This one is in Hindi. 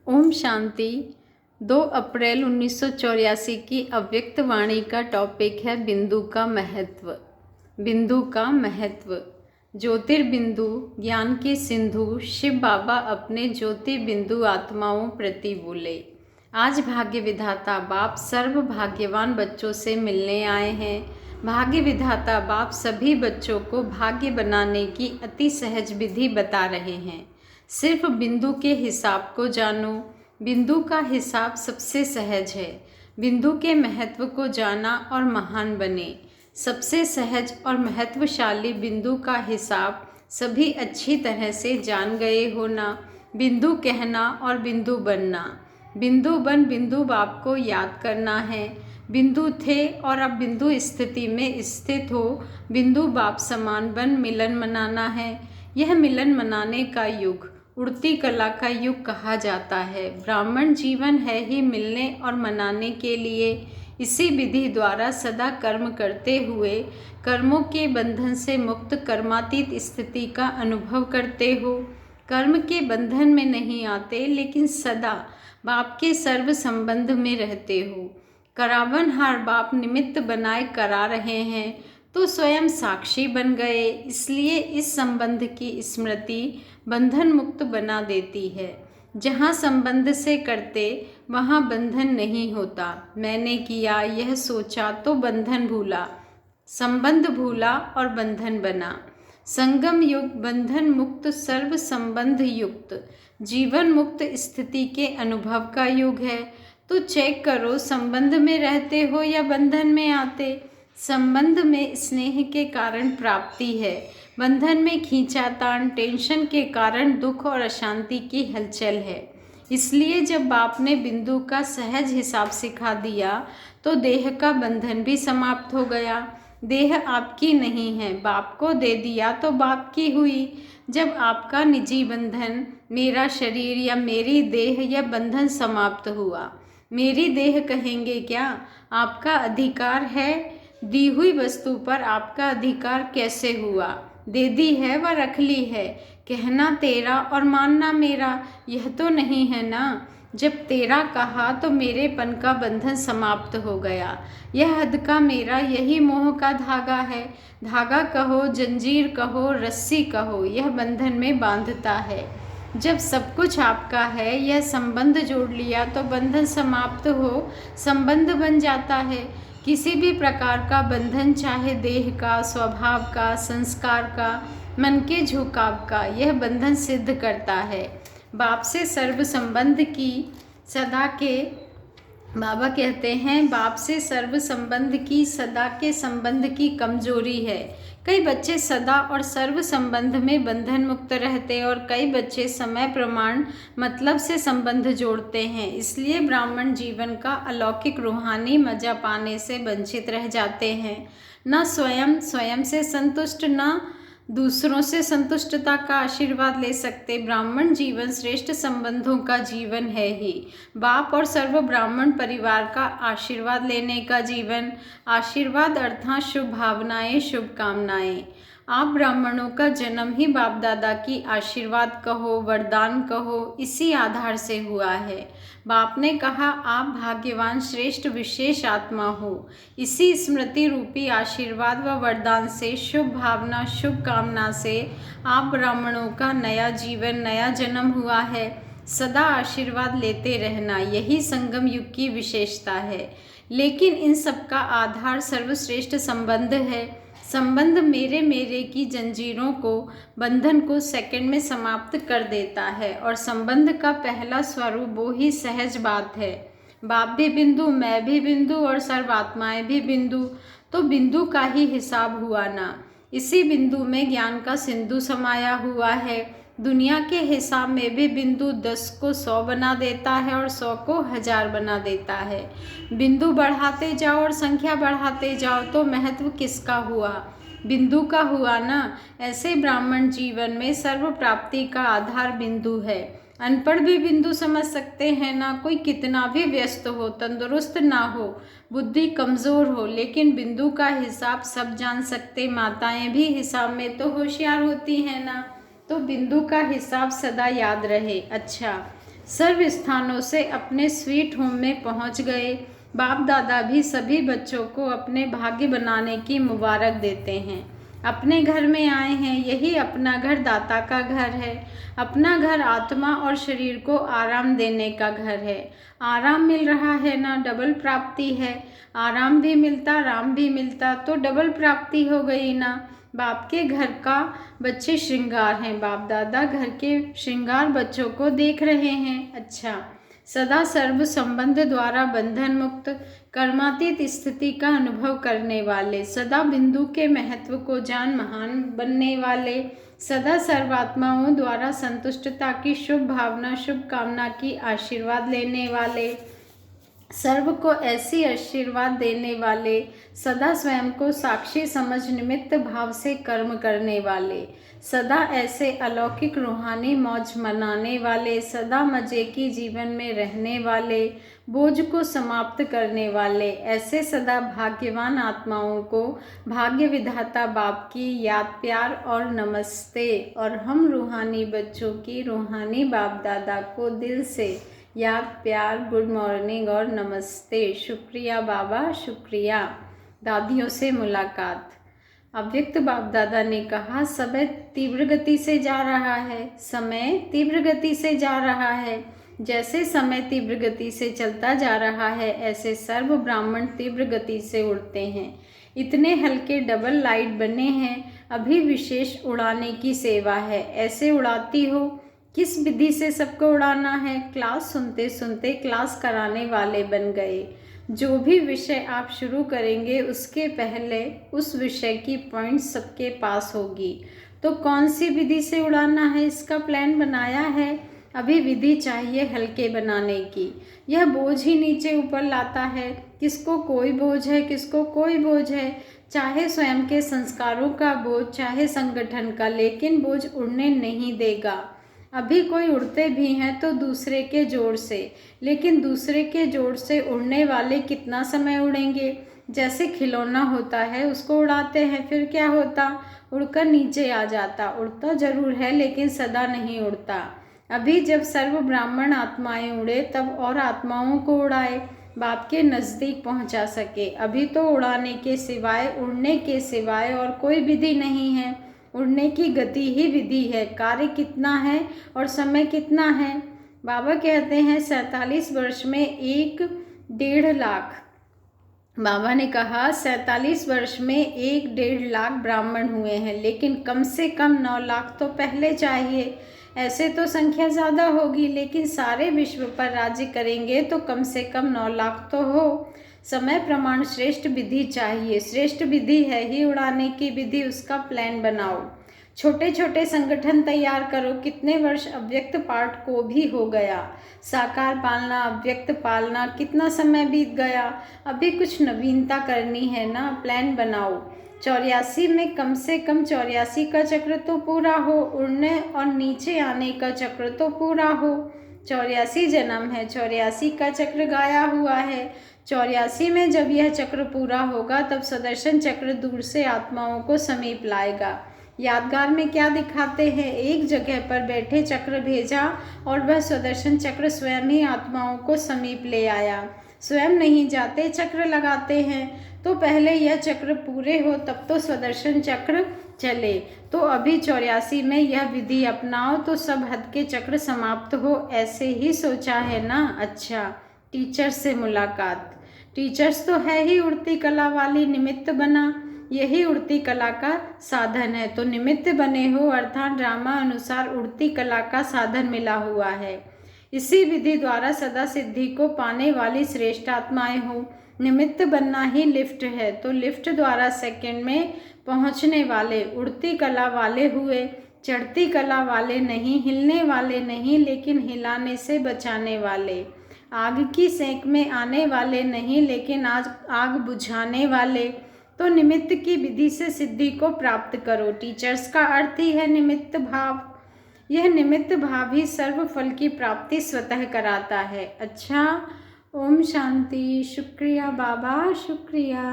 ओम शांति। 2 अप्रैल 1984 की अव्यक्त वाणी का टॉपिक है बिंदु का महत्व। बिंदु का महत्व। ज्योतिर्बिंदु ज्ञान के सिंधु शिव बाबा अपने ज्योति बिंदु आत्माओं प्रति बोले। आज भाग्य विधाता बाप सर्व भाग्यवान बच्चों से मिलने आए हैं। भाग्य विधाता बाप सभी बच्चों को भाग्य बनाने की अति सहज विधि बता रहे हैं। सिर्फ बिंदु के हिसाब को जानो। बिंदु का हिसाब सबसे सहज है। बिंदु के महत्व को जाना और महान बने। सबसे सहज और महत्वशाली बिंदु का हिसाब सभी अच्छी तरह से जान गए हो ना। बिंदु कहना और बिंदु बनना। बिंदु बन बिंदु बाप को याद करना है। बिंदु थे और अब बिंदु स्थिति में स्थित हो बिंदु बाप समान बन मिलन मनाना है। यह मिलन मनाने का युग उड़ती कला का युग कहा जाता है। ब्राह्मण जीवन है ही मिलने और मनाने के लिए। इसी विधि द्वारा सदा कर्म करते हुए कर्मों के बंधन से मुक्त कर्मातीत स्थिति का अनुभव करते हो। कर्म के बंधन में नहीं आते लेकिन सदा बाप के सर्व संबंध में रहते हो। करावनहार बाप निमित्त बनाए करा रहे हैं तो स्वयं साक्षी बन गए। इसलिए इस संबंध की स्मृति बंधन मुक्त बना देती है। जहाँ संबंध से करते वहाँ बंधन नहीं होता। मैंने किया यह सोचा तो बंधन भूला, संबंध भूला और बंधन बना। संगम युग बंधन मुक्त सर्व संबंध युक्त जीवन मुक्त स्थिति के अनुभव का युग है। तो चेक करो संबंध में रहते हो या बंधन में आते। संबंध में स्नेह के कारण प्राप्ति है। बंधन में खींचातान टेंशन के कारण दुख और अशांति की हलचल है। इसलिए जब बाप ने बिंदु का सहज हिसाब सिखा दिया तो देह का बंधन भी समाप्त हो गया। देह आपकी नहीं है, बाप को दे दिया तो बाप की हुई। जब आपका निजी बंधन मेरा शरीर या मेरी देह या बंधन समाप्त हुआ, मेरी देह कहेंगे क्या? आपका अधिकार है। दी हुई वस्तु पर आपका अधिकार कैसे हुआ? दे दी है व रख ली है। कहना तेरा और मानना मेरा, यह तो नहीं है ना। जब तेरा कहा तो मेरेपन का बंधन समाप्त हो गया। यह हद का मेरा, यही मोह का धागा है। धागा कहो, जंजीर कहो, रस्सी कहो, यह बंधन में बांधता है। जब सब कुछ आपका है, यह संबंध जोड़ लिया तो बंधन समाप्त हो संबंध बन जाता है। किसी भी प्रकार का बंधन, चाहे देह का, स्वभाव का, संस्कार का, मन के झुकाव का, यह बंधन सिद्ध करता है। बाप से सर्व संबंध की सदा के बाबा कहते हैं बाप से सर्व संबंध की सदा के संबंध की कमजोरी है। कई बच्चे सदा और सर्व संबंध में बंधन मुक्त रहते और कई बच्चे समय प्रमाण मतलब से संबंध जोड़ते हैं। इसलिए ब्राह्मण जीवन का अलौकिक रूहानी मजा पाने से वंचित रह जाते हैं। न स्वयं से संतुष्ट, न दूसरों से संतुष्टता का आशीर्वाद ले सकते। ब्राह्मण जीवन श्रेष्ठ संबंधों का जीवन है ही। बाप और सर्व ब्राह्मण परिवार का आशीर्वाद लेने का जीवन। आशीर्वाद अर्थात शुभ भावनाएं, शुभकामनाएं। आप ब्राह्मणों का जन्म ही बाप दादा की आशीर्वाद कहो, वरदान कहो, इसी आधार से हुआ है। बाप ने कहा आप भाग्यवान श्रेष्ठ विशेष आत्मा हो। इसी स्मृति रूपी आशीर्वाद व वरदान से, शुभ भावना, शुभ कामना से आप ब्राह्मणों का नया जीवन, नया जन्म हुआ है। सदा आशीर्वाद लेते रहना, यही संगम युग की विशेषता है। लेकिन इन सब का आधार सर्वश्रेष्ठ संबंध है। संबंध मेरे की जंजीरों को, बंधन को सेकंड में समाप्त कर देता है और संबंध का पहला स्वरूप वो ही सहज बात है। बाप भी बिंदु, मैं भी बिंदु और सर्वात्माएं भी बिंदु। तो बिंदु का ही हिसाब हुआ ना। इसी बिंदु में ज्ञान का सिंधु समाया हुआ है। दुनिया के हिसाब में भी बिंदु 10 को 100 बना देता है और 100 को 1000 बना देता है। बिंदु बढ़ाते जाओ और संख्या बढ़ाते जाओ तो महत्व किसका हुआ? बिंदु का हुआ ना। ऐसे ब्राह्मण जीवन में सर्व प्राप्ति का आधार बिंदु है। अनपढ़ भी बिंदु समझ सकते हैं ना। कोई कितना भी व्यस्त हो, तंदुरुस्त ना हो, बुद्धि कमज़ोर हो, लेकिन बिंदु का हिसाब सब जान सकते। माताएं भी हिसाब में तो होशियार होती हैं ना। तो बिंदु का हिसाब सदा याद रहे। अच्छा, सर्व स्थानों से अपने स्वीट होम में पहुंच गए। बाप दादा भी सभी बच्चों को अपने भाग्य बनाने की मुबारक देते हैं। अपने घर में आए हैं, यही अपना घर दाता का घर है। अपना घर आत्मा और शरीर को आराम देने का घर है। आराम मिल रहा है ना, डबल प्राप्ति है। आराम भी मिलता, राम भी मिलता, तो डबल प्राप्ति हो गई ना। बाप के घर का बच्चे श्रृंगार हैं। बाप दादा घर के श्रृंगार बच्चों को देख रहे हैं। अच्छा, सदा सर्व संबंध द्वारा बंधन मुक्त कर्मातीत स्थिति का अनुभव करने वाले, सदा बिंदु के महत्व को जान महान बनने वाले, सदा सर्वात्माओं द्वारा संतुष्टता की शुभ भावना शुभ कामना की आशीर्वाद लेने वाले, सर्व को ऐसी आशीर्वाद देने वाले, सदा स्वयं को साक्षी समझ निमित्त भाव से कर्म करने वाले, सदा ऐसे अलौकिक रूहानी मौज मनाने वाले, सदा मजे की जीवन में रहने वाले, बोझ को समाप्त करने वाले, ऐसे सदा भाग्यवान आत्माओं को भाग्य विधाता बाप की याद प्यार और नमस्ते। और हम रूहानी बच्चों की रूहानी बाप दादा को दिल से याद प्यार, गुड मॉर्निंग और नमस्ते। शुक्रिया बाबा, शुक्रिया। दादियों से मुलाकात। अव्यक्त बाप दादा ने कहा, समय तीव्र गति से जा रहा है, समय तीव्र गति से जा रहा है। जैसे समय तीव्र गति से चलता जा रहा है, ऐसे सर्व ब्राह्मण तीव्र गति से उड़ते हैं। इतने हल्के डबल लाइट बने हैं, अभी विशेष उड़ाने की सेवा है। ऐसे उड़ाती हो, किस विधि से सबको उड़ाना है। क्लास सुनते सुनते क्लास कराने वाले बन गए। जो भी विषय आप शुरू करेंगे उसके पहले उस विषय की पॉइंट सबके पास होगी। तो कौन सी विधि से उड़ाना है, इसका प्लान बनाया है। अभी विधि चाहिए हल्के बनाने की। यह बोझ ही नीचे ऊपर लाता है। किसको कोई बोझ है, किसको कोई बोझ है, चाहे स्वयं के संस्कारों का बोझ, चाहे संगठन का, लेकिन बोझ उड़ने नहीं देगा। अभी कोई उड़ते भी हैं तो दूसरे के जोर से, लेकिन दूसरे के जोर से उड़ने वाले कितना समय उड़ेंगे। जैसे खिलौना होता है, उसको उड़ाते हैं, फिर क्या होता, उड़कर नीचे आ जाता। उड़ता जरूर है लेकिन सदा नहीं उड़ता। अभी जब सर्व ब्राह्मण आत्माएं उड़े, तब और आत्माओं को उड़ाए, बाप के नज़दीक पहुंचा सके। अभी तो उड़ाने के सिवाय, उड़ने के सिवाय और कोई विधि नहीं है। उड़ने की गति ही विधि है। कार्य कितना है और समय कितना है। बाबा कहते हैं 47 वर्ष में 1.5 लाख। बाबा ने कहा 47 वर्ष में 1.5 लाख ब्राह्मण हुए हैं, लेकिन कम से कम 9 लाख तो पहले चाहिए। ऐसे तो संख्या ज़्यादा होगी, लेकिन सारे विश्व पर राज्य करेंगे तो कम से कम 9 लाख तो हो। समय प्रमाण श्रेष्ठ विधि चाहिए। श्रेष्ठ विधि है ही उड़ाने की विधि, उसका प्लान बनाओ। छोटे छोटे संगठन तैयार करो। कितने वर्ष अव्यक्त पाठ को भी हो गया। साकार पालना, अव्यक्त पालना, कितना समय बीत गया। अभी कुछ नवीनता करनी है ना, प्लान बनाओ। 84 में कम से कम 84 का चक्र तो पूरा हो। उड़ने और नीचे आने का चक्र तो पूरा हो। 84 जन्म है, 84 का चक्र गाया हुआ है। 84 में जब यह चक्र पूरा होगा, तब सुदर्शन चक्र दूर से आत्माओं को समीप लाएगा। यादगार में क्या दिखाते हैं, एक जगह पर बैठे चक्र भेजा और वह सुदर्शन चक्र स्वयं ही आत्माओं को समीप ले आया। स्वयं नहीं जाते, चक्र लगाते हैं। तो पहले यह चक्र पूरे हो, तब तो सुदर्शन चक्र चले। तो अभी 84 में यह विधि अपनाओ तो सब हद के चक्र समाप्त हो। ऐसे ही सोचा है ना। अच्छा, टीचर्स से मुलाकात। टीचर्स तो है ही उड़ती कला वाली, निमित्त बना, यही उड़ती कला का साधन है। तो निमित्त बने हो, अर्थात ड्रामा अनुसार उड़ती कला का साधन मिला हुआ है। इसी विधि द्वारा सदा सिद्धि को पाने वाली श्रेष्ठ आत्माएं हो। निमित्त बनना ही लिफ्ट है, तो लिफ्ट द्वारा सेकंड में पहुंचने वाले उड़ती कला वाले हुए। चढ़ती कला वाले नहीं, हिलने वाले नहीं, लेकिन हिलाने से बचाने वाले। आग की सेंक में आने वाले नहीं, लेकिन आज आग बुझाने वाले। तो निमित्त की विधि से सिद्धि को प्राप्त करो। टीचर्स का अर्थ ही है निमित्त भाव। यह निमित्त भाव ही सर्व फल की प्राप्ति स्वतः कराता है। अच्छा, ओम शांति। शुक्रिया बाबा, शुक्रिया।